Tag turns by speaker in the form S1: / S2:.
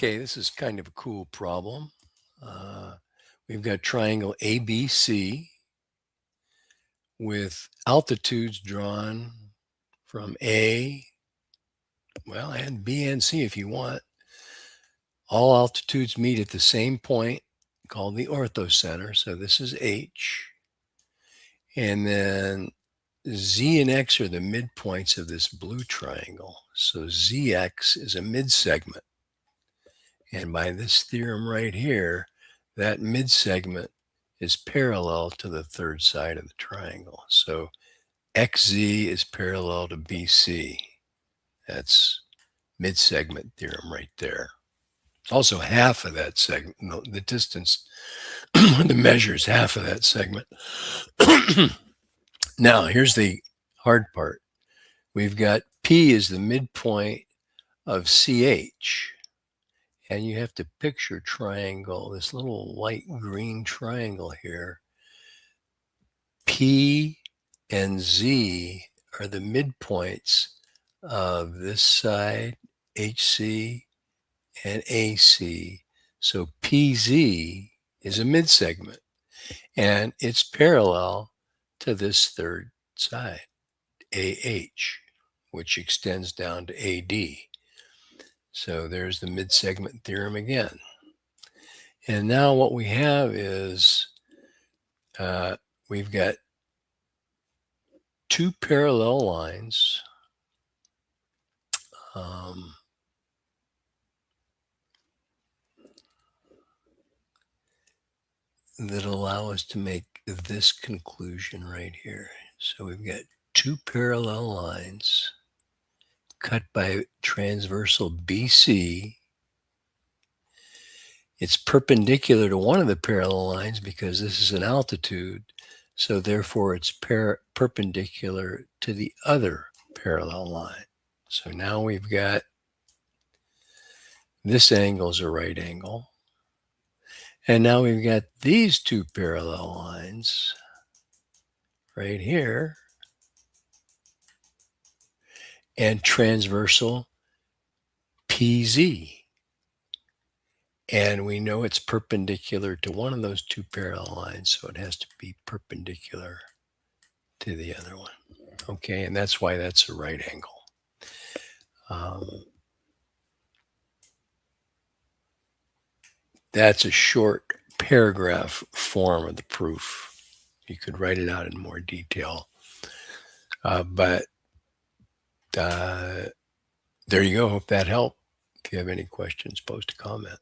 S1: Okay, this is kind of a cool problem. We've got triangle ABC with altitudes drawn from A, well, and B and C if you want. All altitudes meet at the same point called the orthocenter. So this is H. And then Z and X are the midpoints of this blue triangle. So ZX is a midsegment. And by this theorem right here, that midsegment is parallel to the third side of the triangle. So XZ is parallel to BC. That's midsegment theorem right there. It's also half of that segment. No, the distance, the measure is half of that segment. Now, here's the hard part. We've got P is the midpoint of CH. And you have to picture triangle, this little light green triangle here. P and Z are the midpoints of this side, HC and AC. So PZ is a midsegment, and it's parallel to this third side, AH, which extends down to AD. So there's the midsegment theorem again. And now what we have is we've got two parallel lines that allow us to make this conclusion right here. So we've got two parallel lines cut by transversal BC. It's perpendicular to one of the parallel lines because this is an altitude. So therefore it's perpendicular to the other parallel line. So now we've got this angle is a right angle. And now we've got these two parallel lines right here and transversal PZ. And we know it's perpendicular to one of those two parallel lines, so it has to be perpendicular to the other one. Okay, and that's why that's a right angle. That's a short paragraph form of the proof. You could write it out in more detail. But there you go. Hope that helped. If you have any questions, post a comment.